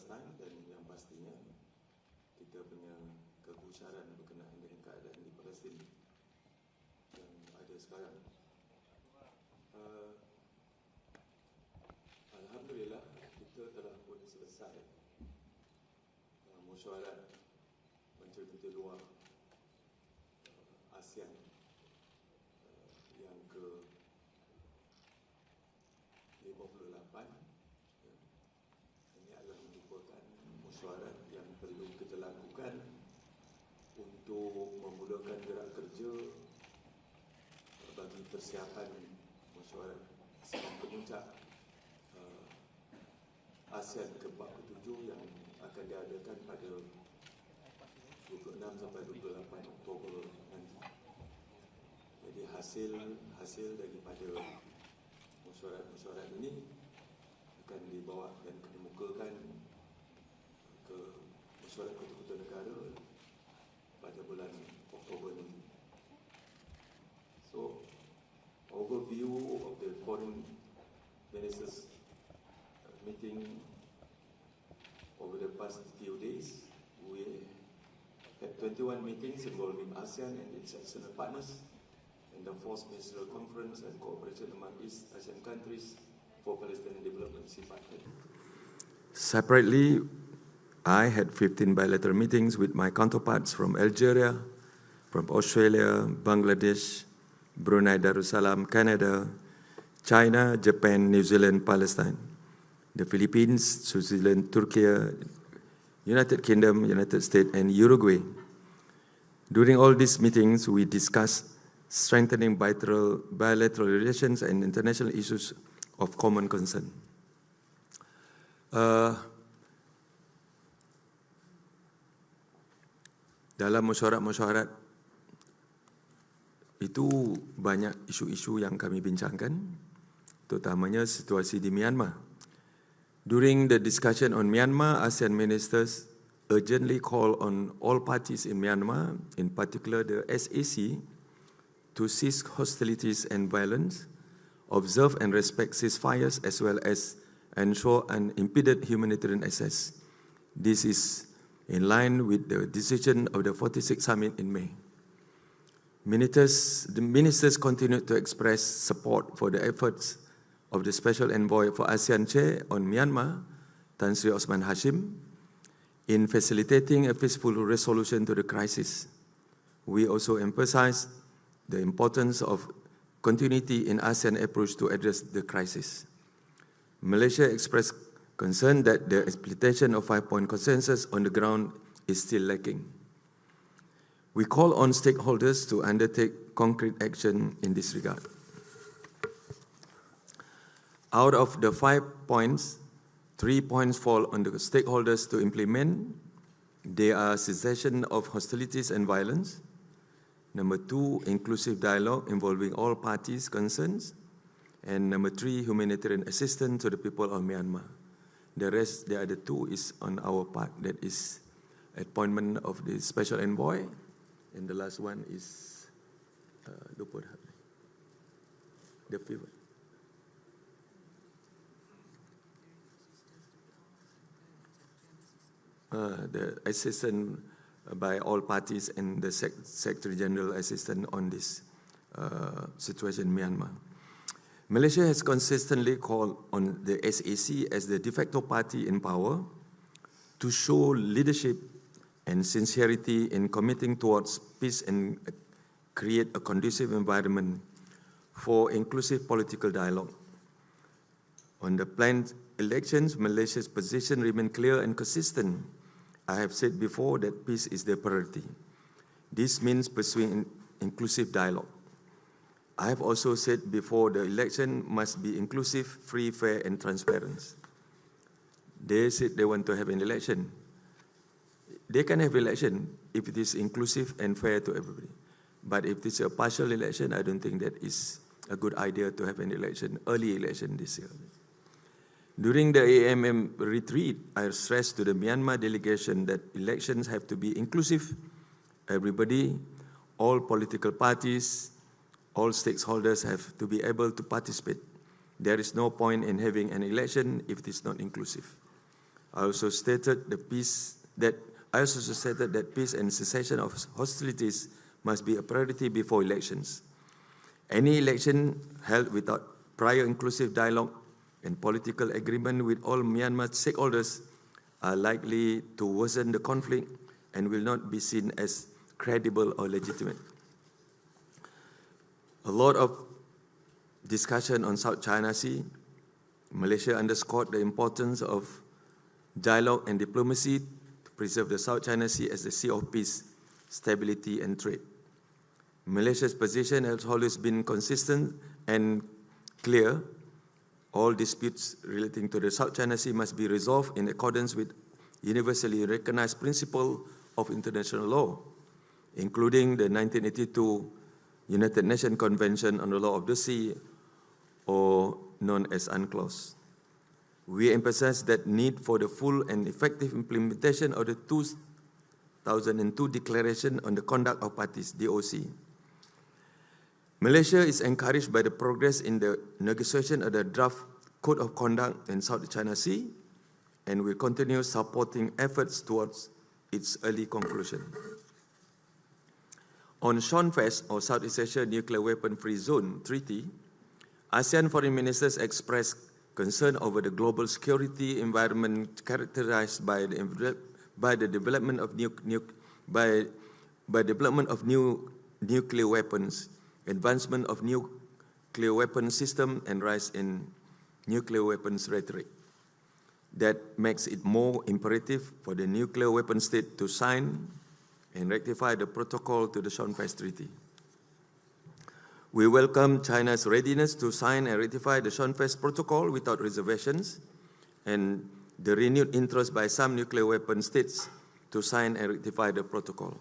Palestin, dan yang pastinya kita punya kegusaran berkenaan dengan keadaan di Palestin yang ada sekarang. Alhamdulillah, kita telah pun selesai mesyuarat Menteri-Menteri Luar ASEAN yang ke-58. Ini adalah merupakan mesyuarat yang perlu kita lakukan untuk memulakan gerak kerja bagi persiapan mesyuarat sidang pemuncak ASEAN ke-47 yang akan diadakan pada 26 sampai 28 Oktober nanti. Jadi hasil daripada mesyuarat ini akan dibawa dan dikemukakan ke mesyuarat ketua-ketua negara pada bulan Oktober nanti. So, overview of the Foreign Ministers meeting over the past few days. We had 21 meetings involving ASEAN and its external partners, and the 4th Ministerial Conference and Cooperation among East Asian countries for Palestinian Development (CPAC). Separately, I had 15 bilateral meetings with my counterparts from Algeria, from Australia, Bangladesh, Brunei Darussalam, Canada, China, Japan, New Zealand, Palestine, the Philippines, Switzerland, Turkey, United Kingdom, United States, and Uruguay. During all these meetings, we discussed strengthening bilateral relations and international issues of common concern. Dalam mesyuarat-mesyuarat itu banyak isu-isu yang kami bincangkan, terutamanya situasi di Myanmar. During the discussion on Myanmar, ASEAN ministers urgently call on all parties in Myanmar, in particular the SAC, to cease hostilities and violence, observe and respect ceasefires, as well as ensure unimpeded humanitarian access. This is in line with the decision of the 46th Summit in May. The ministers continued to express support for the efforts of the Special Envoy for ASEAN Chair on Myanmar, Tan Sri Osman Hashim, in facilitating a peaceful resolution to the crisis. We also emphasized the importance of continuity in ASEAN approach to address the crisis. Malaysia expressed concern that the implementation of 5-point consensus on the ground is still lacking. We call on stakeholders to undertake concrete action in this regard. Out of the 5 points, 3 points fall on the stakeholders to implement. They are cessation of hostilities and violence. Number 2, inclusive dialogue involving all parties concerned. And number 3, humanitarian assistance to the people of Myanmar. The rest, the other 2, is on our part. That is appointment of the special envoy. And the last one is the fifth. The assistant by all parties and the Secretary General assistant on this situation in Myanmar. Malaysia has consistently called on the SAC as the de facto party in power to show leadership and sincerity in committing towards peace and create a conducive environment for inclusive political dialogue. On the planned elections, Malaysia's position remains clear and consistent. I have said before that peace is the priority. This means pursuing inclusive dialogue. I have also said before the election must be inclusive, free, fair, and transparent. They said they want to have an election. They can have election if it is inclusive and fair to everybody. But if it's a partial election, I don't think that is a good idea to have an election, early election this year. During the AMM retreat, I stressed to the Myanmar delegation that elections have to be inclusive. Everybody, all political parties, all stakeholders have to be able to participate. There is no point in having an election if it is not inclusive. I also stated that peace and cessation of hostilities must be a priority before elections. Any election held without prior inclusive dialogue and political agreement with all Myanmar stakeholders are likely to worsen the conflict and will not be seen as credible or legitimate. A lot of discussion on South China Sea. Malaysia underscored the importance of dialogue and diplomacy to preserve the South China Sea as the sea of peace, stability, and trade. Malaysia's position has always been consistent and clear. All disputes relating to the South China Sea must be resolved in accordance with universally recognized principles of international law, including the 1982 United Nations Convention on the Law of the Sea, or known as UNCLOS. We emphasize that need for the full and effective implementation of the 2002 Declaration on the Conduct of Parties, DOC. Malaysia is encouraged by the progress in the negotiation of the draft Code of Conduct in South China Sea and will continue supporting efforts towards its early conclusion. On SHONFEST, or Southeast Asia Nuclear Weapon Free Zone Treaty, ASEAN foreign ministers expressed concern over the global security environment characterized by the development of new nuclear weapons, advancement of nuclear weapon system, and rise in nuclear weapons rhetoric. That makes it more imperative for the nuclear weapon state to sign and ratify the protocol to the SHONFEST Treaty. We welcome China's readiness to sign and ratify the SHONFEST protocol without reservations and the renewed interest by some nuclear weapon states to sign and ratify the protocol.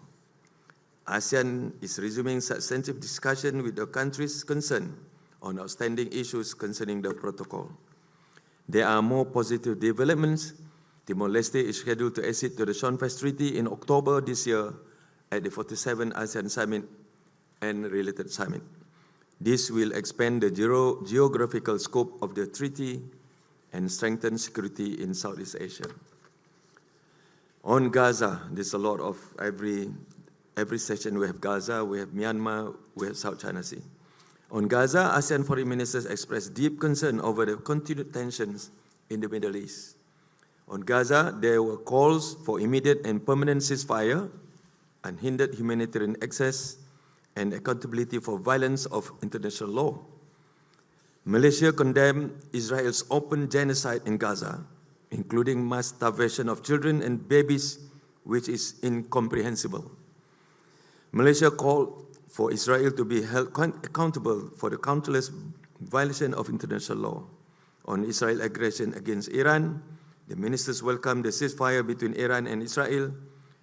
ASEAN is resuming substantive discussion with the countries concerned on outstanding issues concerning the protocol. There are more positive developments. Timor-Leste is scheduled to accede to the SHONFEST Treaty in October this year at the 47th ASEAN Summit and related summit. This will expand the geographical scope of the treaty and strengthen security in Southeast Asia. On Gaza, there's a lot of every session we have Gaza, we have Myanmar, we have South China Sea. On Gaza, ASEAN foreign ministers expressed deep concern over the continued tensions in the Middle East. On Gaza, there were calls for immediate and permanent ceasefire, unhindered humanitarian access, and accountability for violence of international law. Malaysia condemned Israel's open genocide in Gaza, including mass starvation of children and babies, which is incomprehensible. Malaysia called for Israel to be held accountable for the countless violation of international law. On Israel aggression against Iran, the ministers welcomed the ceasefire between Iran and Israel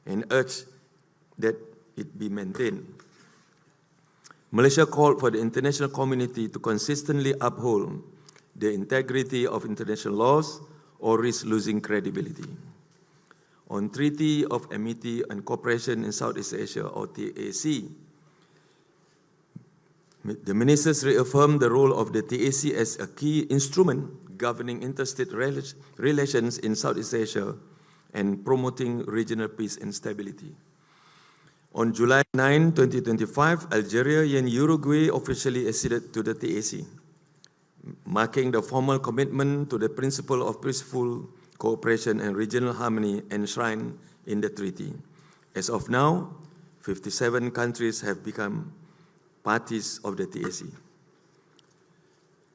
and urged that it be maintained. Malaysia called for the international community to consistently uphold the integrity of international laws or risk losing credibility. On Treaty of Amity and Cooperation in Southeast Asia, or TAC, the ministers reaffirmed the role of the TAC as a key instrument governing interstate relations in Southeast Asia and promoting regional peace and stability. On July 9, 2025, Algeria and Uruguay officially acceded to the TAC, marking the formal commitment to the principle of peaceful cooperation and regional harmony enshrined in the treaty. As of now, 57 countries have become parties of the TAC.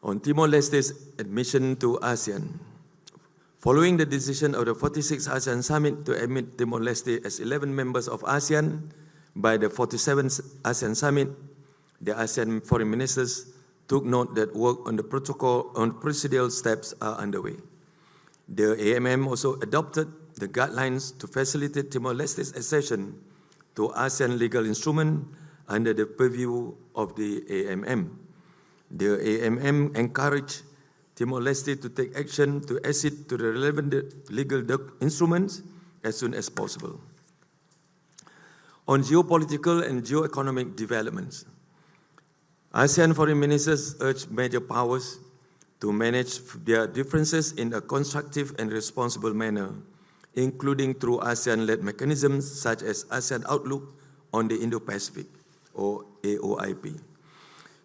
On Timor-Leste's admission to ASEAN, following the decision of the 46th ASEAN Summit to admit Timor-Leste as 11 members of ASEAN by the 47th ASEAN Summit, the ASEAN foreign ministers took note that work on the protocol on procedural steps are underway. The AMM also adopted the guidelines to facilitate Timor-Leste's accession to ASEAN legal instrument under the purview of the AMM. The AMM encouraged Timor-Leste to take action to accede to the relevant legal instruments as soon as possible. On geopolitical and geoeconomic developments, ASEAN foreign ministers urged major powers to manage their differences in a constructive and responsible manner including through ASEAN-led mechanisms such as ASEAN Outlook on the Indo-Pacific, or AOIP.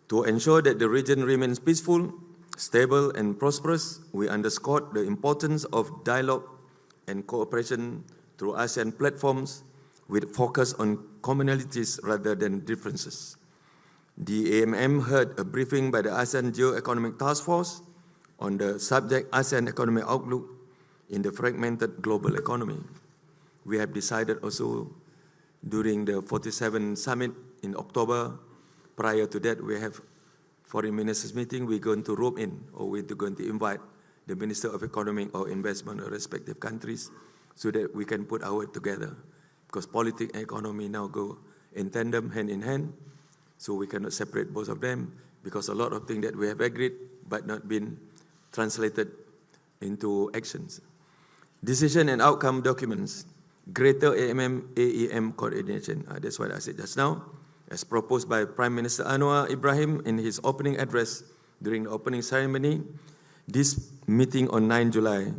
To ensure that the region remains peaceful, stable, and prosperous, we underscored the importance of dialogue and cooperation through ASEAN platforms with focus on commonalities rather than differences. The AMM heard a briefing by the ASEAN Geo-Economic Task Force on the subject ASEAN Economic Outlook in the fragmented global economy. We have decided also during the 47th summit in October, prior to that, we have foreign ministers meeting, we're going to rope in, or we're going to invite the Minister of Economic or Investment of respective countries so that we can put our work together. Because politics and economy now go in tandem, hand in hand, so we cannot separate both of them, because a lot of things that we have agreed but not been translated into actions. Decision and outcome documents, greater AMM-AEM coordination, that's what I said just now, as proposed by Prime Minister Anwar Ibrahim in his opening address during the opening ceremony. This meeting on 9 July,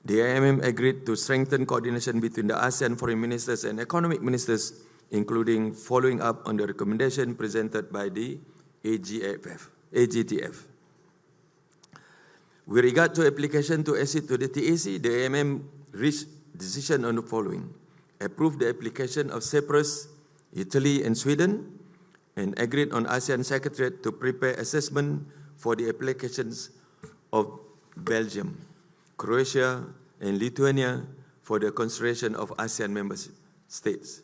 the AMM agreed to strengthen coordination between the ASEAN foreign ministers and economic ministers, including following up on the recommendation presented by the AGTF. With regard to application to accede to the TAC, the AMM reached decision on the following: approved the application of Cyprus, Italy, and Sweden, and agreed on ASEAN Secretariat to prepare assessment for the applications of Belgium, Croatia, and Lithuania for the consideration of ASEAN member states.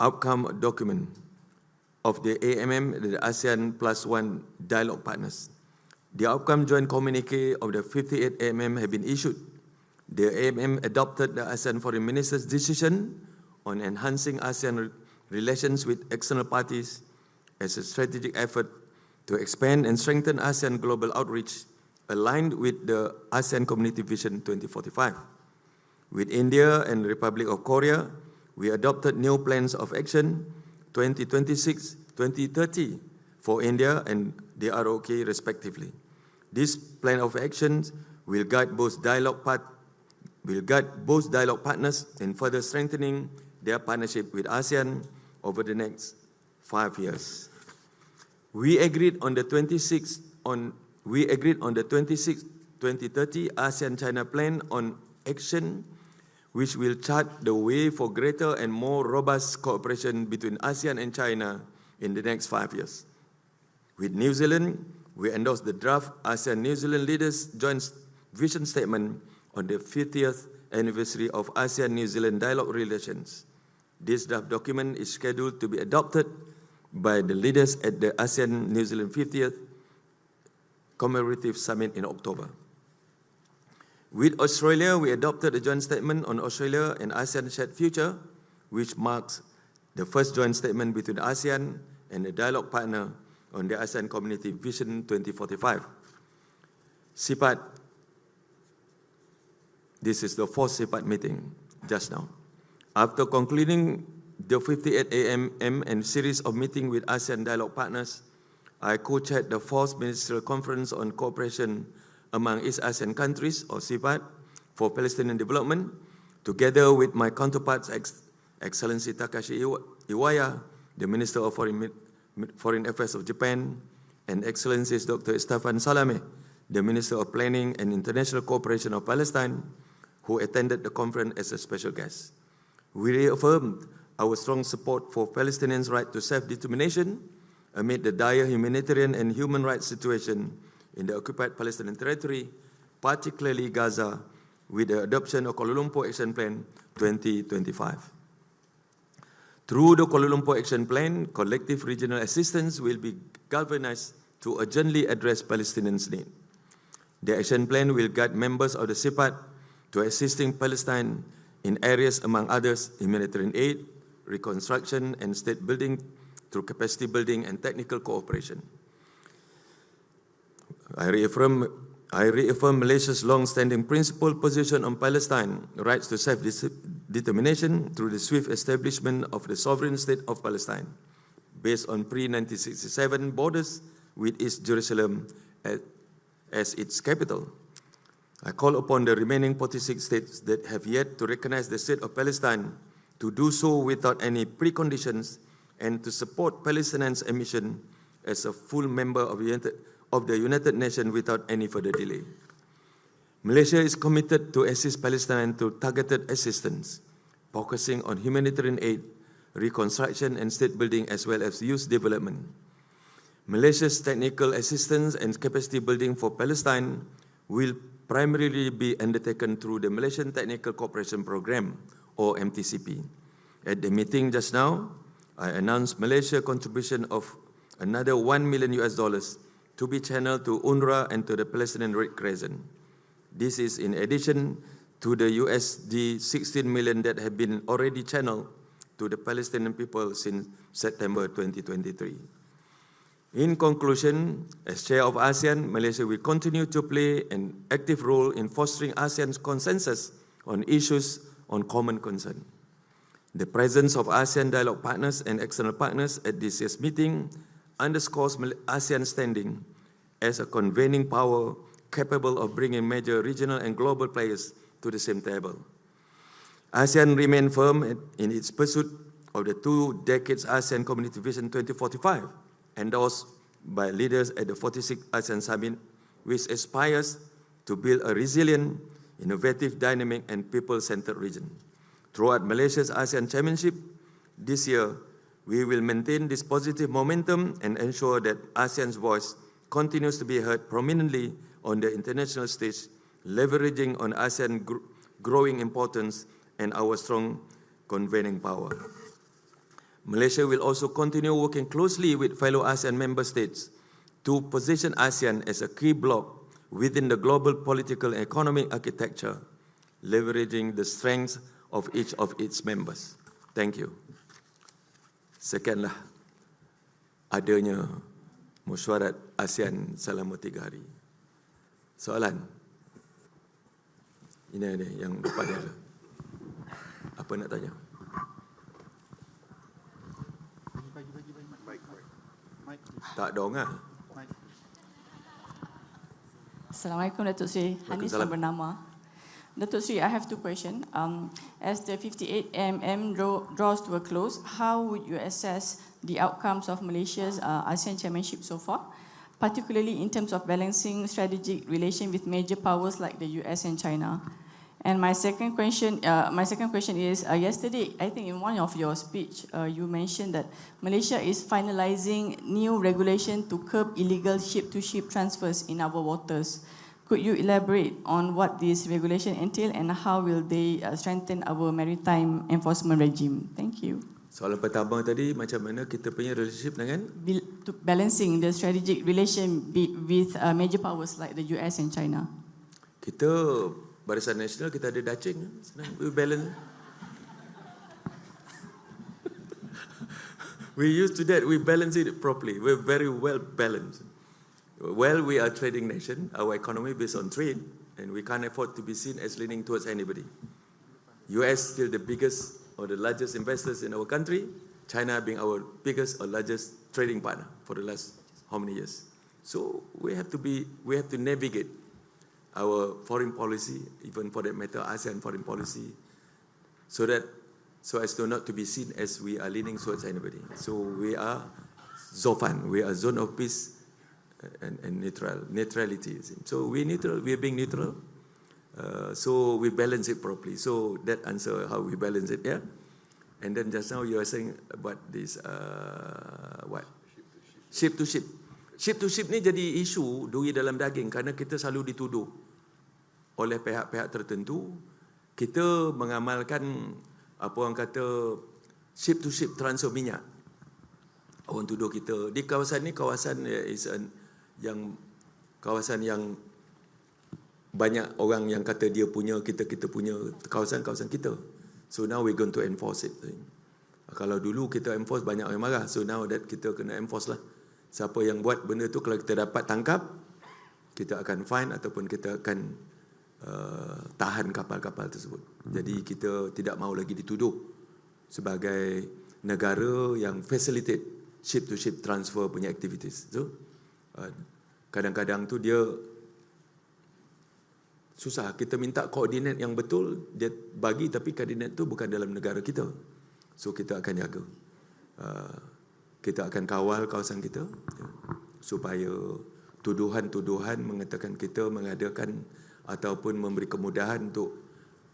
Outcome document of the AMM, the ASEAN +1 dialogue partners. The outcome joint communique of the 58th AMM have been issued. The AMM adopted the ASEAN Foreign Minister's decision on enhancing ASEAN relations with external parties as a strategic effort to expand and strengthen ASEAN global outreach aligned with the ASEAN Community Vision 2045. With India and Republic of Korea, we adopted new plans of action 2026-2030 for India and the ROK respectively. This plan of actions will guide both dialogue partners in further strengthening their partnership with ASEAN over the next 5 years. We agreed on the 2030 ASEAN-China Plan on Action, which will chart the way for greater and more robust cooperation between ASEAN and China in the next 5 years. With New Zealand, we endorsed the draft ASEAN-New Zealand Leaders Joint Vision Statement on the 50th anniversary of ASEAN-New Zealand dialogue relations. This draft document is scheduled to be adopted by the leaders at the ASEAN-New Zealand 50th Commemorative Summit in October. With Australia, we adopted a joint statement on Australia and ASEAN Shared Future, which marks the first joint statement between ASEAN and a dialogue partner on the ASEAN Community Vision 2045. CIPAT, this is the fourth CIPAT meeting just now. After concluding the 58th AMM and series of meetings with ASEAN dialogue partners, I co-chaired the fourth Ministerial Conference on Cooperation among East ASEAN countries, or CIPAT, for Palestinian development, together with my counterparts, Excellency Takashi Iwaya, the Minister of Foreign Affairs of Japan, and Excellencies Dr. Stefan Salame, the Minister of Planning and International Cooperation of Palestine, who attended the conference as a special guest. We reaffirmed our strong support for Palestinians' right to self-determination amid the dire humanitarian and human rights situation in the occupied Palestinian territory, particularly Gaza, with the adoption of Kuala Lumpur Action Plan 2025. Through the Kuala Lumpur Action Plan, collective regional assistance will be galvanized to urgently address Palestinians' needs. The action plan will guide members of the CIPAT to assisting Palestine in areas, among others, humanitarian aid, reconstruction, and state building through capacity building and technical cooperation. I reaffirm Malaysia's long-standing principled position on Palestine rights to self-determination through the swift establishment of the sovereign state of Palestine, based on pre-1967 borders with East Jerusalem as its capital. I call upon the remaining 46 states that have yet to recognize the state of Palestine to do so without any preconditions and to support Palestinians' admission as a full member of the United Nations without any further delay. Malaysia is committed to assist Palestine through targeted assistance, focusing on humanitarian aid, reconstruction and state building as well as youth development. Malaysia's technical assistance and capacity building for Palestine will primarily be undertaken through the Malaysian Technical Cooperation Program, or MTCP. At the meeting just now, I announced Malaysia's contribution of another $1 million to be channeled to UNRWA and to the Palestinian Red Crescent. This is in addition to the USD 16 million that have been already channeled to the Palestinian people since September 2023. In conclusion, as chair of ASEAN, Malaysia will continue to play an active role in fostering ASEAN's consensus on issues on common concern. The presence of ASEAN dialogue partners and external partners at this year's meeting underscores ASEAN's standing as a convening power capable of bringing major regional and global players to the same table. ASEAN remains firm in its pursuit of the 2 decades ASEAN Community Vision 2045, endorsed by leaders at the 46th ASEAN Summit, which aspires to build a resilient, innovative, dynamic, and people-centered region. Throughout Malaysia's ASEAN Chairmanship this year, we will maintain this positive momentum and ensure that ASEAN's voice continues to be heard prominently on the international stage, leveraging on ASEAN's growing importance and our strong convening power. Malaysia will also continue working closely with fellow ASEAN member states to position ASEAN as a key bloc within the global political and economic architecture, leveraging the strengths of each of its members. Thank you. Sekianlah adanya mesyuarat ASEAN selama 3 hari. Soalan? Ini ada yang depan dia. Apa nak tanya? Tak dong ah. Assalamualaikum Datuk Seri. Hanis yang bernama. Datuk Seri, I have 2 questions. As the 58mm draws to a close, how would you assess the outcomes of Malaysia's ASEAN Chairmanship so far, particularly in terms of balancing strategic relation with major powers like the US and China? And my second question is, yesterday, I think in one of your speech, you mentioned that Malaysia is finalizing new regulation to curb illegal ship-to-ship transfers in our waters. Could you elaborate on what this regulation entail and how will they strengthen our maritime enforcement regime? Thank you. Soalan pertama tadi, macam mana kita punya relationship dengan? Balancing the strategic relation with major powers like the US and China. Kita Barisan Nasional, kita ada dacing, we balance. We used to that, we balance it properly. We're very well balanced. Well, we are a trading nation, our economy based on trade, and we can't afford to be seen as leaning towards anybody. US still the biggest or the largest investors in our country, China being our biggest or largest trading partner for the last how many years. So we have to navigate our foreign policy, even for that matter, ASEAN foreign policy, so as to not to be seen as we are leaning towards anybody. So we are ZOFAN, we are zone of peace and neutrality. So we're neutral, we're being neutral. So we balance it properly. So that answer how we balance it, yeah. And then just now you are saying about this what? Ship to ship. Ship to ship ni jadi isu duri dalam daging kerana kita selalu dituduh oleh pihak-pihak tertentu kita mengamalkan apa orang kata ship to ship transfer minyak. Orang tuduh kita di kawasan ni kawasan yang banyak orang yang kata dia punya, kita punya kawasan-kawasan kita. So now we're going to enforce it. Kalau dulu kita enforce banyak orang marah. So now that kita kena enforce lah. Siapa yang buat benda tu kalau kita dapat tangkap, kita akan fine ataupun kita akan tahan kapal-kapal tersebut. Jadi kita tidak mahu lagi dituduh sebagai negara yang facilitate ship to ship transfer punya activities. So kadang-kadang tu dia susah. Kita minta koordinat yang betul, dia bagi tapi koordinat tu bukan dalam negara kita. So kita akan jaga. Kita akan kawal kawasan kita supaya tuduhan-tuduhan mengatakan kita mengadakan ataupun memberi kemudahan untuk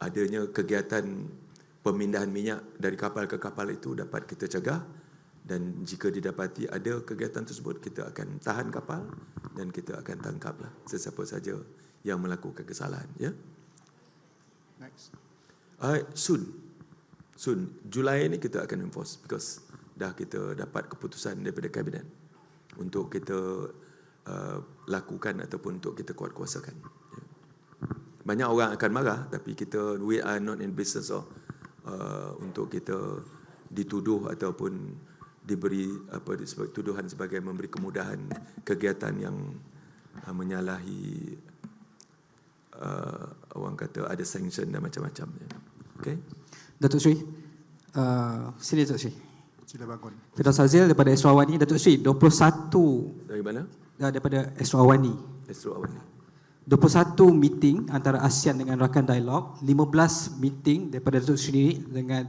adanya kegiatan pemindahan minyak dari kapal ke kapal itu dapat kita cegah, dan jika didapati ada kegiatan tersebut, kita akan tahan kapal dan kita akan tangkaplah sesiapa saja yang melakukan kesalahan. Ya. Next. Soon. Julai ini kita akan enforce because dah kita dapat keputusan daripada kabinet untuk kita lakukan ataupun untuk kita kuat-kuasakan. Ya. Banyak orang akan marah, tapi we are not in business untuk kita dituduh ataupun diberi tuduhan sebagai memberi kemudahan kegiatan yang menyalahi orang kata ada sanction dan macam-macam. Okay? Datuk Sri, sini Datuk Sri. Sila bangun. Firdaus Azil daripada AC1E. Datuk Sri, 21 dari mana? Daripada AC1E. AC1E. 21 meeting antara ASEAN dengan rakan dialog, 15 meeting daripada Datuk Sri dengan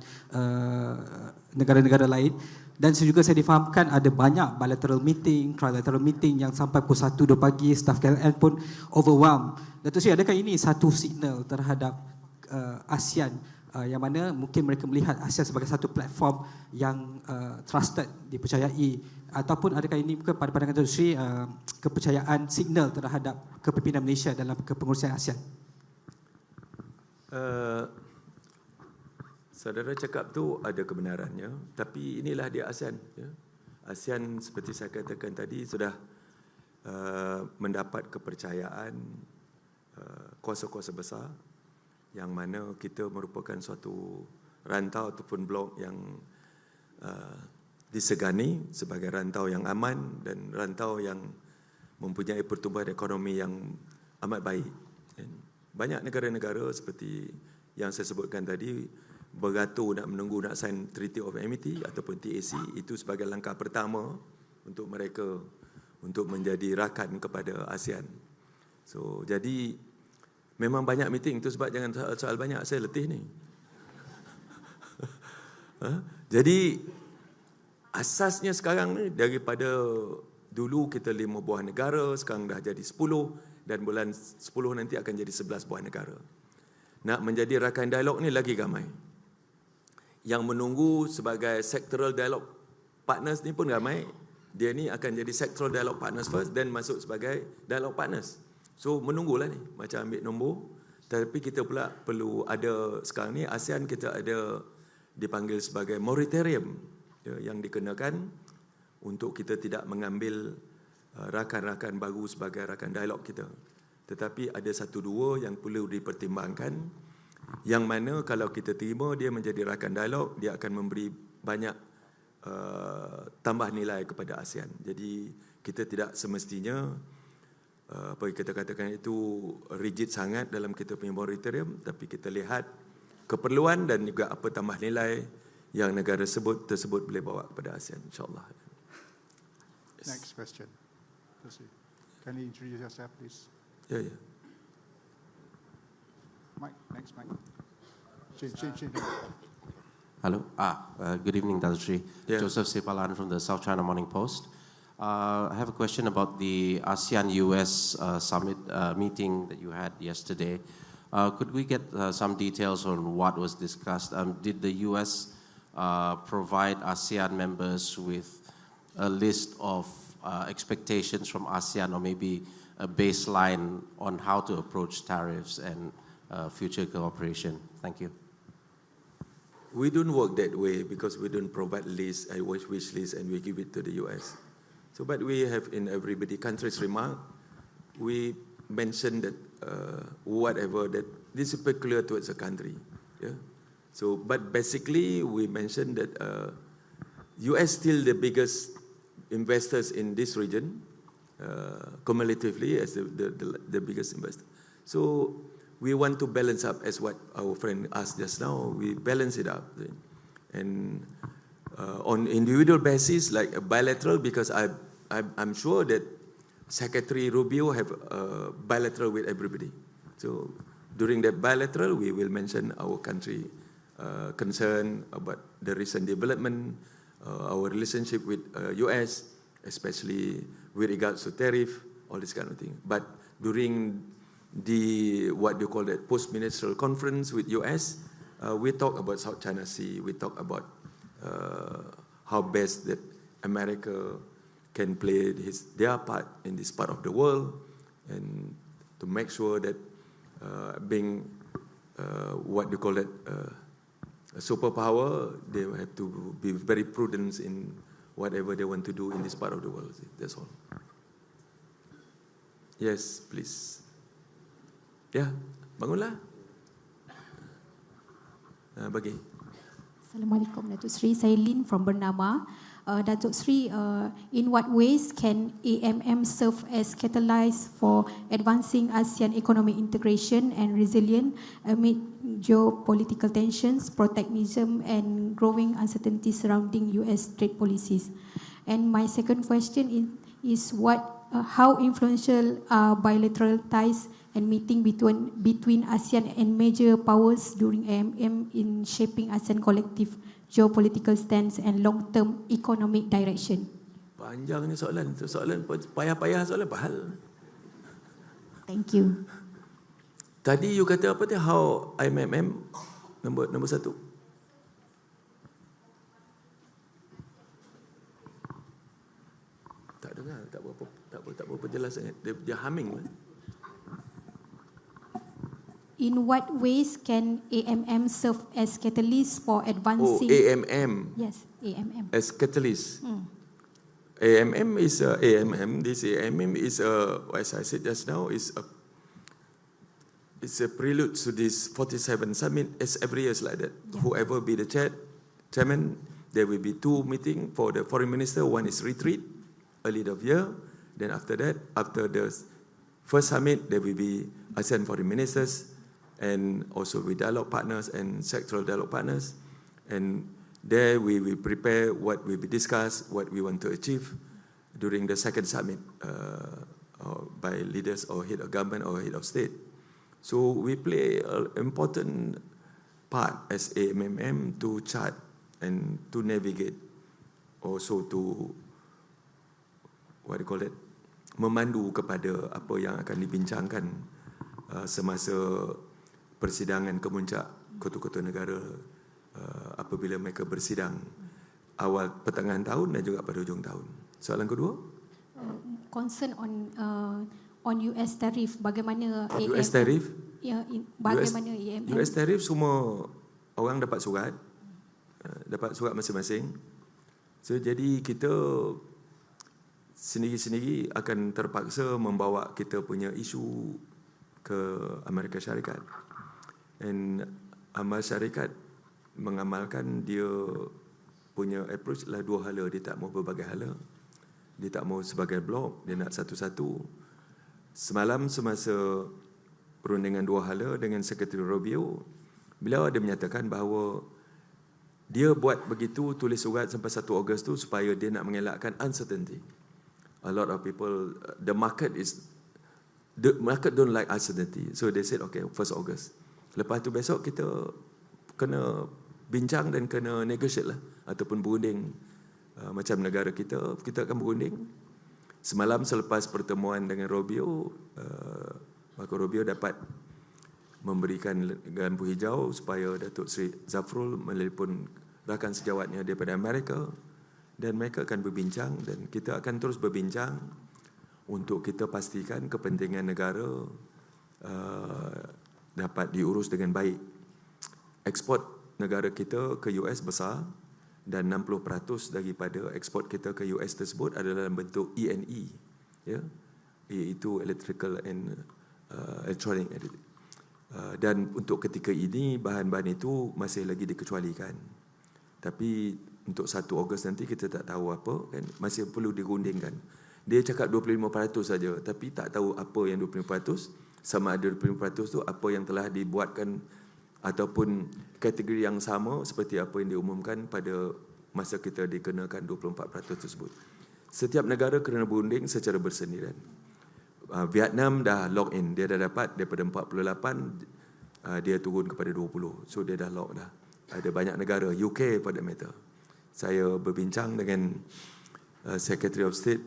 negara-negara lain, dan juga saya difahamkan ada banyak bilateral meeting, trilateral meeting yang sampai pukul 1-2 pagi, staff KLN pun overwhelmed. Datuk Sri, adakah ini satu signal terhadap ASEAN yang mana mungkin mereka melihat ASEAN sebagai satu platform yang trusted, dipercayai, ataupun adakah ini pada pandangan Datuk Sri kepercayaan signal terhadap kepimpinan Malaysia dalam kepengurusan ASEAN? Saudara cakap tu ada kebenarannya, tapi inilah dia ASEAN. Ya. ASEAN seperti saya katakan tadi sudah mendapat kepercayaan kuasa-kuasa besar, yang mana kita merupakan suatu rantau ataupun blok yang disegani sebagai rantau yang aman dan rantau yang mempunyai pertumbuhan ekonomi yang amat baik. Banyak negara-negara seperti yang saya sebutkan tadi beratur nak menunggu nak sign Treaty of Amity ataupun TAC, itu sebagai langkah pertama untuk mereka untuk menjadi rakan kepada ASEAN. So jadi memang banyak meeting tu, sebab jangan soal banyak, saya letih ni. Jadi asasnya sekarang ni, daripada dulu kita 5 buah negara, sekarang dah jadi 10, dan bulan 10 nanti akan jadi 11 buah negara. Nak menjadi rakan dialog ni lagi ramai. Yang menunggu sebagai sectoral dialogue partners ni pun ramai. Dia ni akan jadi sectoral dialogue partners first, dan masuk sebagai dialogue partners. So menunggulah ni, macam ambil nombor. Tapi kita pula perlu ada, sekarang ni ASEAN kita ada dipanggil sebagai moratorium, ya, yang dikenakan untuk kita tidak mengambil rakan-rakan baru sebagai rakan dialog kita. Tetapi ada 1-2 yang perlu dipertimbangkan, yang mana kalau kita terima dia menjadi rakan dialog, dia akan memberi banyak tambah nilai kepada ASEAN. Jadi kita tidak semestinya apa kita katakan itu rigid sangat dalam kita punya moratorium, tapi kita lihat keperluan dan juga apa tambah nilai yang negara tersebut boleh bawa kepada ASEAN, insyaAllah. Yes. Next question. Can you introduce yourself, please? Ya, ya. Mike, next Mike. Chin. Hello. Good evening, Datuk Sri. Yeah. Joseph Sipalan from the South China Morning Post. I have a question about the ASEAN-US summit meeting that you had yesterday. Could we get some details on what was discussed? Did the US provide ASEAN members with a list of expectations from ASEAN, or maybe a baseline on how to approach tariffs and future cooperation? Thank you. We don't work that way because we don't provide lists, wish list, and we give it to the US. So, but we have in everybody country's remark, we mention that whatever that this is peculiar towards a country. Yeah. So, but basically we mentioned that US still the biggest investors in this region, cumulatively as the biggest investor. So we want to balance up, as what our friend asked just now. We balance it up, and on individual basis, like a bilateral, because I'm sure that Secretary Rubio have bilateral with everybody. So during that bilateral, we will mention our country concern about the recent development, our relationship with US, especially with regards to tariff, all this kind of thing. But during the, what you call that, post-ministerial conference with US, we talk about South China Sea, we talk about how best that America can play their part in this part of the world, and to make sure that being what you call it, a superpower, they have to be very prudent in whatever they want to do in this part of the world. That's all. Yes, please. Ya, bangunlah. Bagi. Assalamualaikum, Datuk Seri. Saya Lin from Bernama. Datuk Seri, in what ways can AMM serve as catalyst for advancing ASEAN economic integration and resilience amid geopolitical tensions, protectionism, and growing uncertainty surrounding US trade policies? And my second question is how influential are bilateral ties and meeting between ASEAN and major powers during AMM in shaping ASEAN collective geopolitical stance and long-term economic direction? Panjangnya soalan. Soalan payah-payah, soalan pahal. Thank you. Tadi you kata apa tu? How IMM nombor satu. Tak dengar, tak berapa jelas sangat. Dia humming lah. In what ways can AMM serve as catalyst for advancing? Oh, AMM. Yes, AMM. As catalyst. AMM is AMM. This AMM is as I said just now, it's a prelude to this 47 summit. As every year is like that. Yeah. Whoever be the chairman, there will be 2 meetings for the foreign minister. One is retreat early of year. Then after that, after the first summit, there will be ASEAN foreign ministers, and also with dialogue partners and sectoral dialogue partners. And there we will prepare what will be discussed, what we want to achieve during the second summit by leaders or head of government or head of state. So we play an important part as AMM to chart and to navigate, also to, what do you call it, memandu kepada apa yang akan dibincangkan semasa persidangan kemuncak ketua-ketua negara apabila mereka bersidang awal pertengahan tahun dan juga pada hujung tahun. Soalan kedua? Concern on US tariff, bagaimana AMM? US tariff? Ya, bagaimana AMM? US tariff semua orang dapat surat masing-masing. So jadi kita sendiri-sendiri akan terpaksa membawa kita punya isu ke Amerika Syarikat. Dan Amerika Syarikat mengamalkan dia punya approach lah 2 hala. Dia tak mau berbagai hala. Dia tak mau sebagai blok. Dia nak satu-satu. Semalam semasa perundingan 2 hala dengan Sekretari Rubio, beliau ada menyatakan bahawa dia buat begitu, tulis surat sampai 1 Ogos tu supaya dia nak mengelakkan uncertainty. A lot of people, the market don't like uncertainty. So they said, okay, 1 Ogos. Lepas tu besok kita kena bincang dan kena negotiate lah, ataupun berunding. Macam negara kita akan berunding. Semalam selepas pertemuan dengan Rubio, maka Rubio dapat memberikan lampu hijau supaya Datuk Seri Zafrul menelpon rakan sejawatnya daripada Amerika, dan mereka akan berbincang, dan kita akan terus berbincang untuk kita pastikan kepentingan negara dapat diurus dengan baik. Ekspor negara kita ke US besar, dan 60% daripada ekspor kita ke US tersebut adalah dalam bentuk E&E, ya, iaitu electrical and electronic. Dan untuk ketika ini bahan-bahan itu masih lagi dikecualikan. Tapi untuk 1 Ogos nanti kita tak tahu apa, kan, masih perlu dirundingkan. Dia cakap 25% saja, tapi tak tahu apa yang 25%. Sama ada 25% tu apa yang telah dibuatkan ataupun kategori yang sama seperti apa yang diumumkan pada masa kita dikenakan 24% tersebut. Setiap negara kena berunding secara bersendirian. Vietnam dah log in, dia dah dapat daripada 48, dia turun kepada 20. So dia dah log dah. Ada banyak negara, UK for that matter. Saya berbincang dengan Secretary of State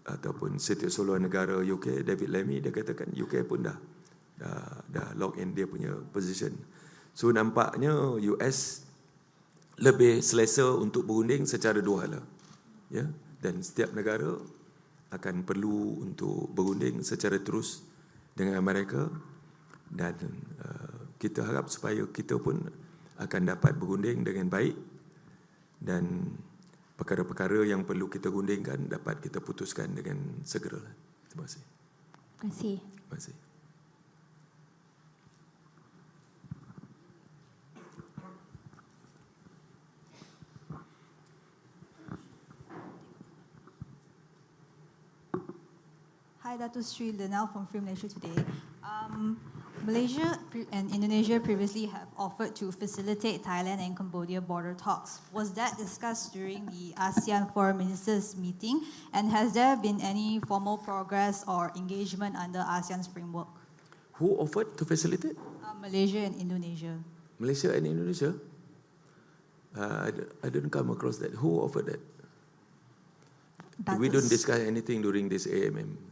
ataupun Setiausaha Negara UK, David Lammy, dia katakan UK pun dah log in dia punya position. So nampaknya US lebih selesa untuk berunding secara dua hala. Ya, dan setiap negara akan perlu untuk berunding secara terus dengan Amerika, dan kita harap supaya kita pun akan dapat berunding dengan baik dan perkara-perkara yang perlu kita gundingkan dapat kita putuskan dengan segera. Terima kasih. Terima kasih. Terima kasih. Hi, Dato' Sri Lenal from Free Malaysia today. Malaysia and Indonesia previously have offered to facilitate Thailand and Cambodia border talks. Was that discussed during the ASEAN Foreign Ministers meeting? And has there been any formal progress or engagement under ASEAN's framework? Who offered to facilitate? Malaysia and Indonesia. Malaysia and Indonesia? I didn't come across that. Who offered that? We don't discuss anything during this AMM.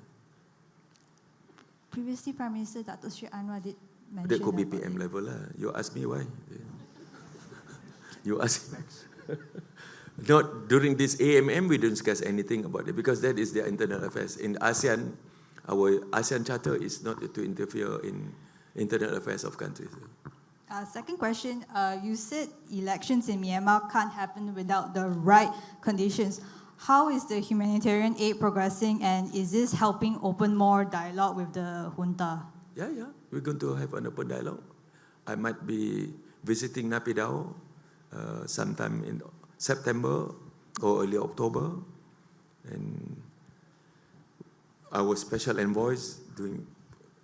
Previously, Prime Minister Dato' Sri Anwar did mention that could be PM level lah. You ask me why? You ask. Not during this AMM, we don't discuss anything about it because that is their internal affairs. In ASEAN, our ASEAN Charter is not to interfere in internal affairs of countries. Second question, you said elections in Myanmar can't happen without the right conditions. How is the humanitarian aid progressing, and is this helping open more dialogue with the junta? Yeah. We're going to have an open dialogue. I might be visiting Naypyidaw sometime in September or early October. And our special envoys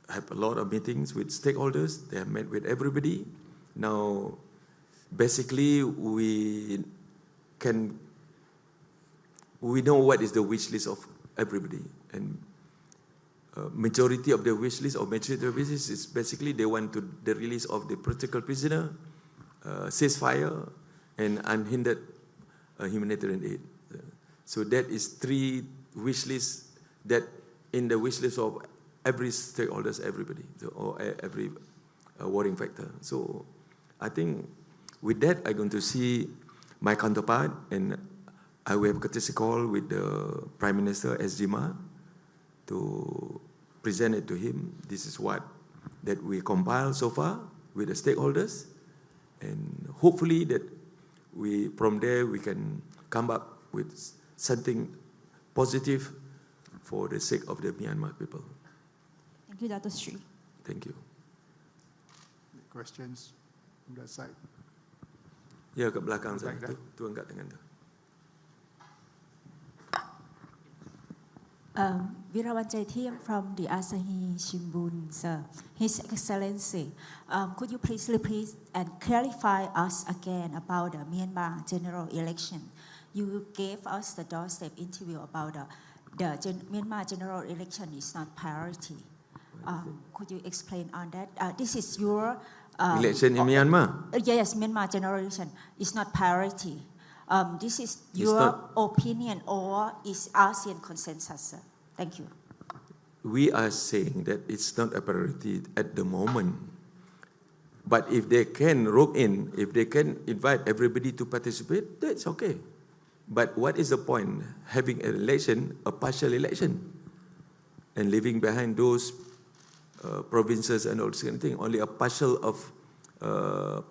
have a lot of meetings with stakeholders. They have met with everybody. Now, basically, we know what is the wish list of everybody, and majority of the wish list is basically they want the release of the political prisoner, ceasefire, and unhindered humanitarian aid. So that is 3 wish lists that in the wish list of every stakeholders, everybody, or every warring factor. So I think with that, I'm going to see my counterpart, and I will have a courtesy call with the Prime Minister SGMA to present it to him. This is what that we compiled so far with the stakeholders, and hopefully that from there we can come up with something positive for the sake of the Myanmar people. Thank you, Dato' Sri. Thank you. Questions from that side? Ya, kat belakang saya. Tu angkat tangan tu. Virawan Jaitiem from the Asahi Shimbun, sir. His Excellency, could you please repeat and clarify us again about the Myanmar general election? You gave us the doorstep interview about the Myanmar general election is not priority. Could you explain on that? This is your... election in Myanmar? Yes, Myanmar general election is not priority. This is your opinion or is ASEAN consensus, sir? Thank you. We are saying that it's not a priority at the moment. But if they can rope in, if they can invite everybody to participate, that's okay. But what is the point having an election, a partial election, and leaving behind those provinces and all this kind of thing? Only a partial of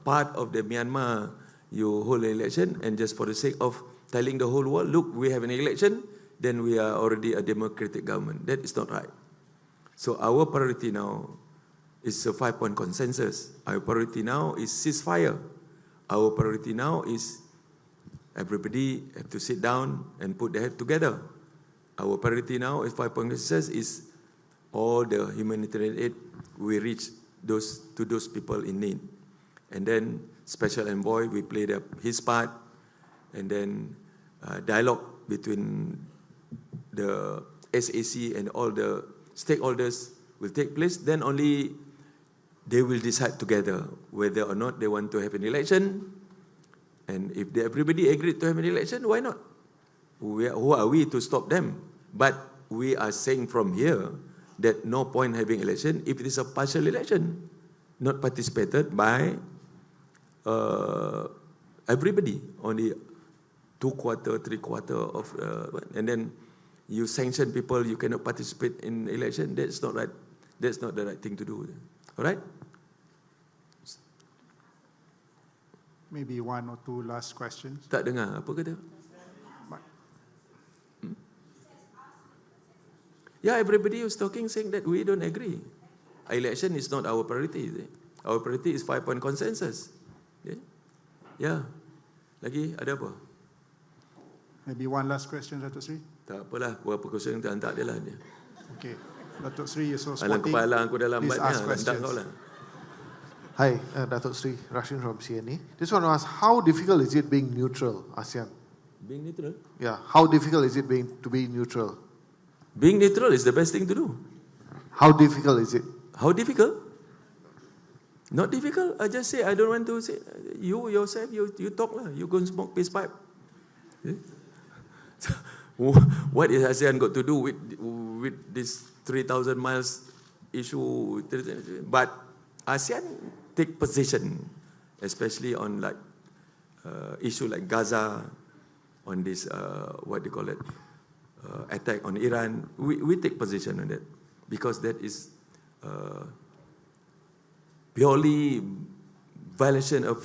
part of the Myanmar you hold an election, and just for the sake of telling the whole world, look, we have an election, then we are already a democratic government. That is not right. So our priority now is a 5-point consensus. Our priority now is ceasefire. Our priority now is everybody have to sit down and put their head together. Our priority now is 5-point consensus is all the humanitarian aid we reach to those people in need. And then special envoy, we played his part, and then dialogue between the SAC and all the stakeholders will take place, then only they will decide together whether or not they want to have an election. And if everybody agreed to have an election, why not? Who are we to stop them? But we are saying from here that no point having election if it is a partial election, not participated by everybody, only 2/4, 3/4 of, and then you sanction people, you cannot participate in election. That's not right. That's not the right thing to do. All right? Maybe one or two last questions. Tak dengar apa kata? Yeah, everybody was talking, saying that we don't agree. Election is not our priority. Our priority is 5-point consensus. Yeah. Lagi ada apa? Maybe one last question, Datuk Seri. Tak apalah, berapa question tak hantar dia lah dia. Okay. Datuk Seri is so Alang sporting. kepala aku dah lambat Please ask ni, hantar questions. kau lah. Hi, Datuk Sri, Rashid from CNA. Just want to ask, how difficult is it being neutral, ASEAN? Being neutral? Yeah, how difficult is it to be neutral? Being neutral is the best thing to do. How difficult is it? How difficult? Not difficult. I just say I don't want to say. You yourself, you talk lah. You go and smoke peace pipe. What is ASEAN got to do with this 3,000 miles issue? But ASEAN take position, especially on like issue like Gaza, on this what do you call it, attack on Iran. We take position on that because that is purely violation of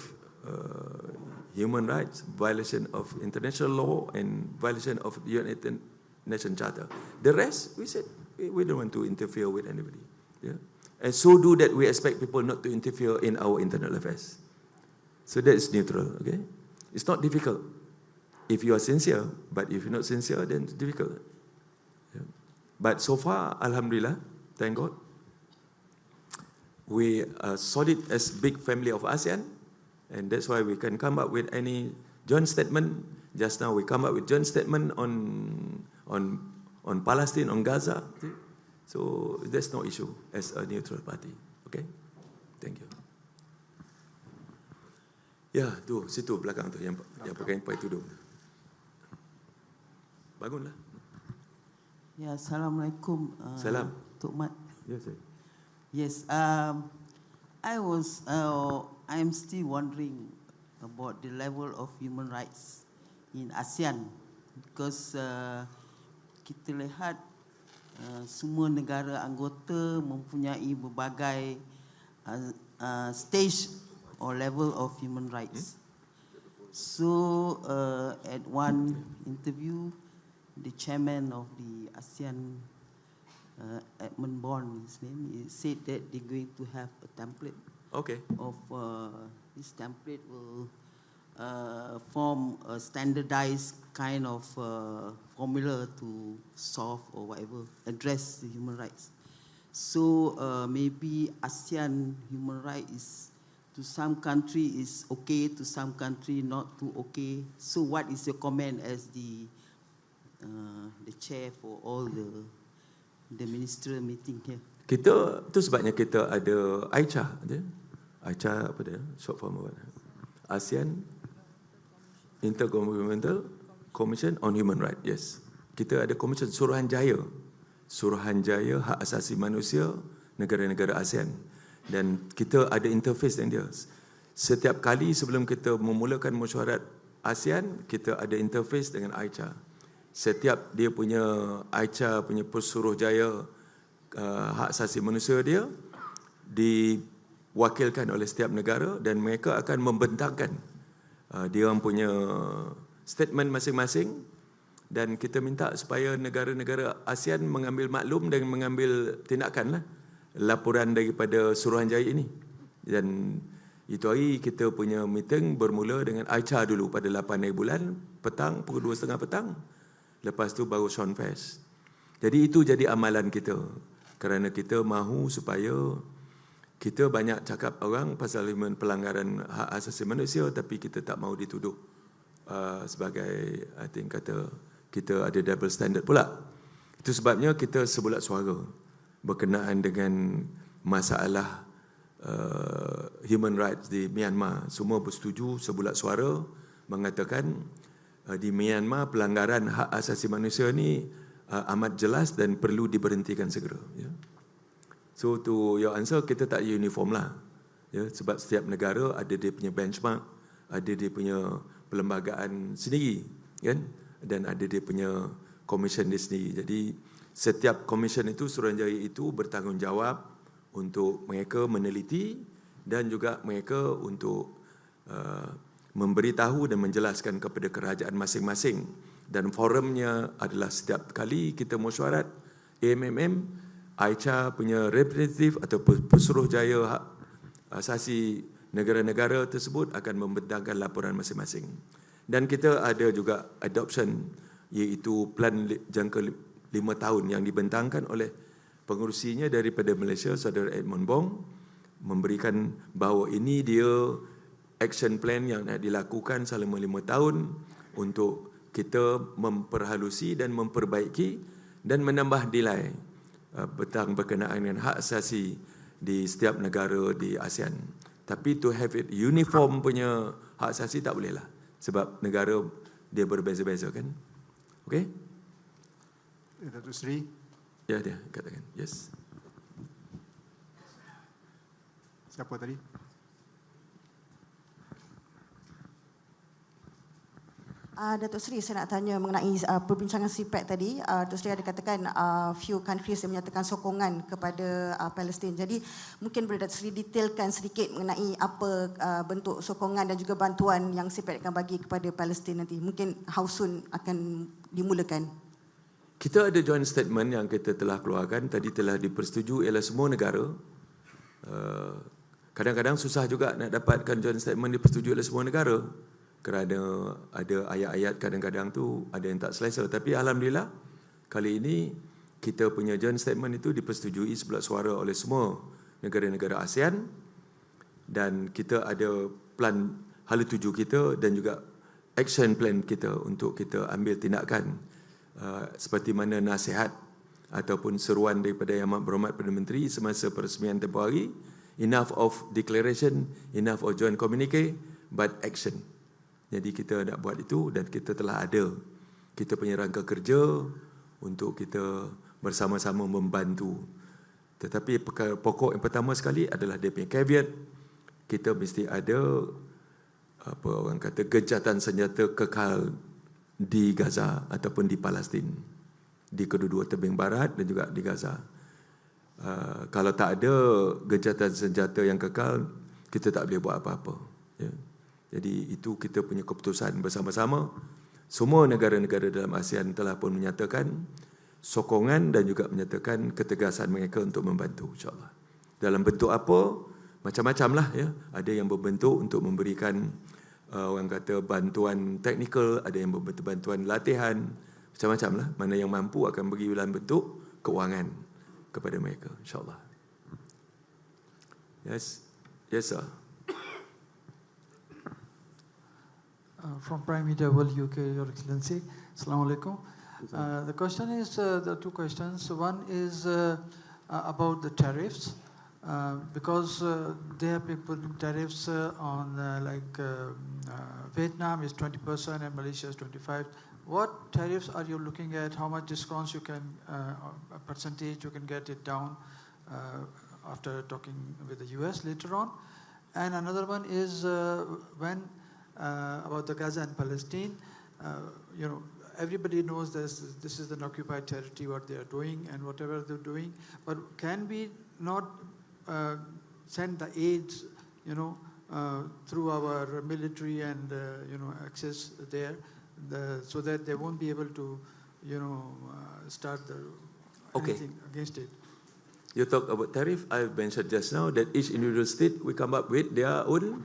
human rights, violation of international law, and violation of the United Nations Charter. The rest, we said we don't want to interfere with anybody. Yeah. And so do that we expect people not to interfere in our internal affairs. So that is neutral, okay? It's not difficult if you are sincere, but if you're not sincere, then it's difficult. Yeah. But so far, Alhamdulillah, thank God, we are solid as big family of ASEAN, and that's why we can come up with any joint statement. Just now we come up with joint statement on Palestine, on Gaza. So there's no issue as a neutral party. Okay? Thank you. Ya, tu situ belakang tu yang pakai tudung. Bangunlah. Ya, assalamualaikum. Salam. Tok Mat. Yes, sir. Yes, I'm still wondering about the level of human rights in ASEAN because kita lihat semua negara anggota mempunyai berbagai stage or level of human rights. So at one interview, the chairman of the ASEAN, Edmund Bond, his name, he said that they're going to have a template. Okay. Of this template will form a standardized kind of formula to solve or whatever, address the human rights. So maybe ASEAN human rights is, to some country is okay, to some country not too okay. So what is your comment as the chair for all the ministerial meeting here? Kita, tu sebabnya kita ada AICHA. AICHA apa dia? Short form apa? ASEAN Intergovernmental Commission on Human Rights. Yes. Kita ada Komisen Suruhanjaya. Suruhanjaya Hak Asasi Manusia negara-negara ASEAN. Dan kita ada interface dengan dia. Setiap kali sebelum kita memulakan mesyuarat ASEAN, kita ada interface dengan AICHA. Setiap dia punya AICHA punya Suruhanjaya hak asasi manusia dia diwakilkan oleh setiap negara dan mereka akan membentangkan dia orang punya statement masing-masing dan kita minta supaya negara-negara ASEAN mengambil maklum dan mengambil tindakan lah laporan daripada Suruhanjaya ini. Dan itu hari kita punya meeting bermula dengan AICHA dulu pada 8 hari bulan petang, pukul 2:30 petang. Lepas tu baru Sean Fest. Jadi itu jadi amalan kita. Kerana kita mahu supaya kita banyak cakap orang pasal pelanggaran hak asasi manusia tapi kita tak mahu dituduh sebagai, I think kata kita ada double standard pula. Itu sebabnya kita sebulat suara. berkenaan dengan masalah human rights di Myanmar. Semua bersetuju sebulat suara mengatakan di Myanmar pelanggaran hak asasi manusia ni amat jelas dan perlu diberhentikan segera. Ya. So to your answer, kita tak uniform lah. Ya, sebab setiap negara ada dia punya benchmark, ada dia punya perlembagaan sendiri, kan? Dan ada dia punya komisen dia sendiri. Jadi setiap komisen itu, Suruhanjaya itu bertanggungjawab untuk mereka meneliti dan juga mereka untuk memberitahu dan menjelaskan kepada kerajaan masing-masing. Dan forumnya adalah setiap kali kita mesyuarat, AMMM, AICA punya representatif atau Pesuruhjaya hak asasi negara-negara tersebut akan membentangkan laporan masing-masing. Dan kita ada juga adoption, iaitu plan jangka 5 tahun yang dibentangkan oleh pengurusinya daripada Malaysia, Saudara Edmund Bong, memberikan bahawa ini dia action plan yang nak dilakukan selama 5 tahun untuk kita memperhalusi dan memperbaiki dan menambah nilai berkenaan dengan hak asasi di setiap negara di ASEAN. Tapi to have it uniform punya hak asasi tak boleh lah. Sebab negara dia berbeza-beza kan. Okey? Datuk Seri. Ya, dia katakan. Yes. Siapa tadi? Datuk Seri, saya nak tanya mengenai perbincangan CPEC tadi. Datuk Seri ada katakan few countries yang menyatakan sokongan kepada Palestin. Jadi mungkin boleh Datuk Seri detailkan sedikit mengenai apa bentuk sokongan dan juga bantuan yang CPEC akan bagi kepada Palestin nanti. Mungkin how soon akan dimulakan? Kita ada joint statement yang kita telah keluarkan, tadi telah dipersetujui oleh semua negara. Kadang-kadang susah juga nak dapatkan joint statement dipersetujui oleh semua negara. Kerana ada ayat-ayat kadang-kadang tu ada yang tak selesa. Tapi Alhamdulillah, kali ini kita punya joint statement itu dipersetujui sebelah suara oleh semua negara-negara ASEAN. Dan kita ada plan hala tuju kita dan juga action plan kita untuk kita ambil tindakan. Seperti mana nasihat ataupun seruan daripada Yang Amat Berhormat Perdana Menteri semasa peresmian tempoh hari, enough of declaration, enough of joint communique, but action. Jadi kita nak buat itu dan kita telah ada kita punya rangka kerja untuk kita bersama-sama membantu. Tetapi perkara pokok yang pertama sekali adalah dia punya caveat, kita mesti ada apa orang kata gencatan senjata kekal di Gaza ataupun di Palestin, di kedua-dua tebing barat dan juga di Gaza. Kalau tak ada gencatan senjata yang kekal, kita tak boleh buat apa-apa. Ya. Jadi itu kita punya keputusan bersama-sama. Semua negara-negara dalam ASEAN telah pun menyatakan sokongan dan juga menyatakan ketegasan mereka untuk membantu, insyaAllah. Dalam bentuk apa? Macam-macam lah. Ya. Ada yang berbentuk untuk memberikan orang kata bantuan teknikal, ada yang berbentuk bantuan latihan, macam-macam lah. Mana yang mampu akan beri dalam bentuk kewangan kepada mereka, insyaAllah. Yes, yes sir. From Prime Media World UK, Your Excellency. Assalamualaikum. The question is, there are two questions. One is about the tariffs. Because they have been putting tariffs on Vietnam is 20% and Malaysia is 25%. What tariffs are you looking at? How much discounts you can, a percentage you can get it down after talking with the US later on? And another one is when about the Gaza and Palestine, you know, everybody knows this is an occupied territory, what they are doing and whatever they're doing. But can we not send the aids, you know, through our military and, you know, access there, so that they won't be able to, you know, start anything against it? You talk about tariff. I mentioned just now that each individual state will come up with their own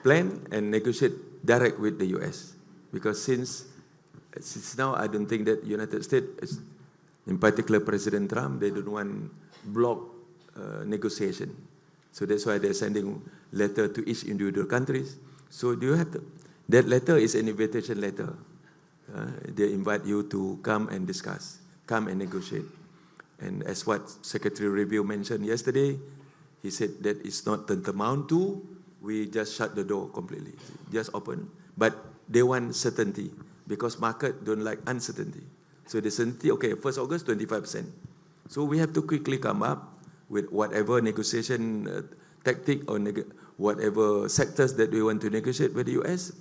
plan and negotiate direct with the US. Because since now, I don't think that United States, in particular President Trump, they don't want block negotiation. So that's why they're sending letter to each individual countries. So do you have to, that letter is an invitation letter. They invite you to come and discuss, come and negotiate. And as what Secretary Review mentioned yesterday, he said that it's not tantamount to, we just shut the door completely, just open. But they want certainty because market don't like uncertainty. So the certainty, okay, 1st August, 25%. So we have to quickly come up with whatever negotiation tactic or whatever sectors that we want to negotiate with the US.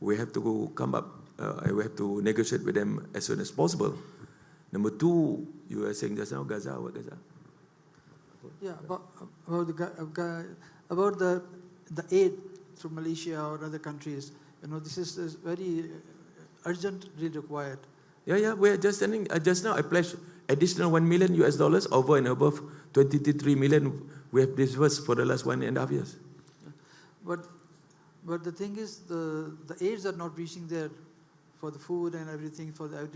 We have to come up, we have to negotiate with them as soon as possible. Number two, you were saying just now, Gaza, what Gaza? Yeah, about the aid through Malaysia or other countries. You know, this is very urgently required. Yeah, we are just sending, just now I pledged additional $1 million over and above 23 million we have disbursed for the last 1.5 years. But the thing is, the aids are not reaching there for the food and everything, for the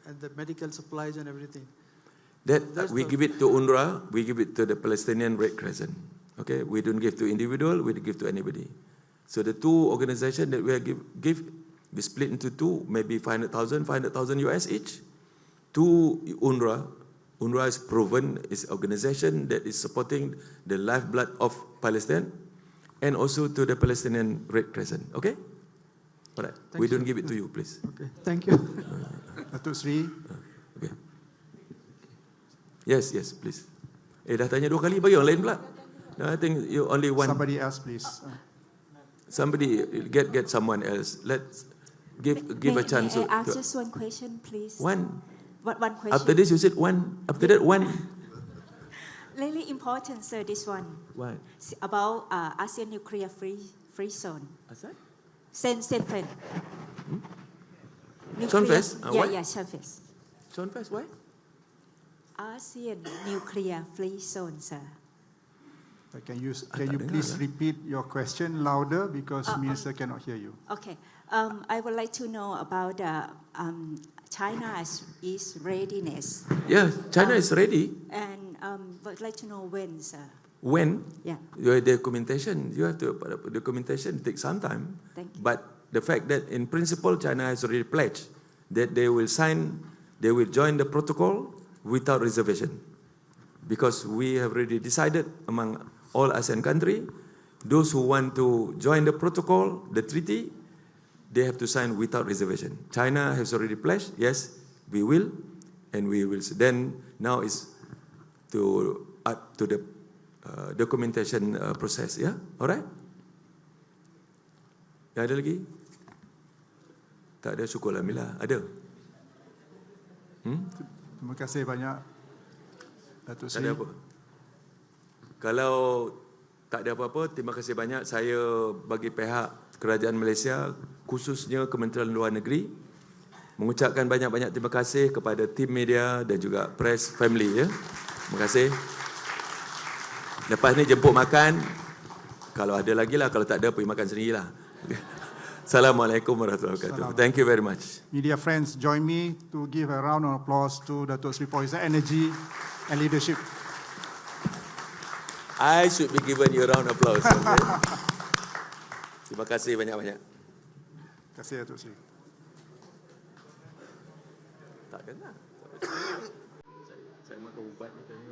and the medical supplies and everything. That we give it to UNRWA, we give it to the Palestinian Red Crescent. Okay, we don't give to individual, we give to anybody. So the two organizations that we give, we split into two, maybe 500,000 US each. To UNRWA. UNRWA is proven, is an organization that is supporting the lifeblood of Palestine, and also to the Palestinian Red Crescent. Okay? All right. We don't give it to you, please. Okay. Thank you. Datuk Sri. Okay. Yes, please. Dah tanya 2 kali, bagi orang lain pula. No, I think you only one. Somebody else, please. Somebody, get someone else. Let's give a chance. May I ask just one question, please? One. One question. After this, you said one. After that, one. Really important, sir, this one. What? About ASEAN nuclear free zone. What's that? Senpen. Sunfest? Yeah, Sunfest. Sunfest, why? ASEAN nuclear free zone, sir. Can you please repeat your question louder because Minister cannot hear you. Okay. I would like to know about China's readiness. Yeah, China is ready. And would like to know when, sir. When? Yeah. Your documentation, you have to documentation takes some time. Thank you. But the fact that in principle China has already pledged that they will join the protocol without reservation. Because we have already decided among all ASEAN countries, those who want to join the protocol, the treaty, they have to sign without reservation. China has already pledged, yes, we will, and we will. Then now is up to the documentation process, yeah? Alright? Ada lagi? Tak ada, syukur Alhamdulillah. Ada? Terima kasih banyak, Datuk Seri. Tak ada apa? Kalau tak ada apa-apa, terima kasih banyak. Saya bagi pihak Kerajaan Malaysia, khususnya Kementerian Luar Negeri, mengucapkan banyak-banyak terima kasih kepada tim media dan juga press family. Ya. Terima kasih. Lepas ni jemput makan. Kalau ada lagi lah, kalau tak ada, pergi makan sendirilah. Assalamualaikum warahmatullahi wabarakatuh. Thank you very much. Media friends, join me to give a round of applause to Datuk Seri for his energy and leadership. I should be given you a round of applause. Okay? Terima kasih banyak-banyak. Terima kasih, Datuk Seri. Tak kena. Saya makan ubat ni tadi.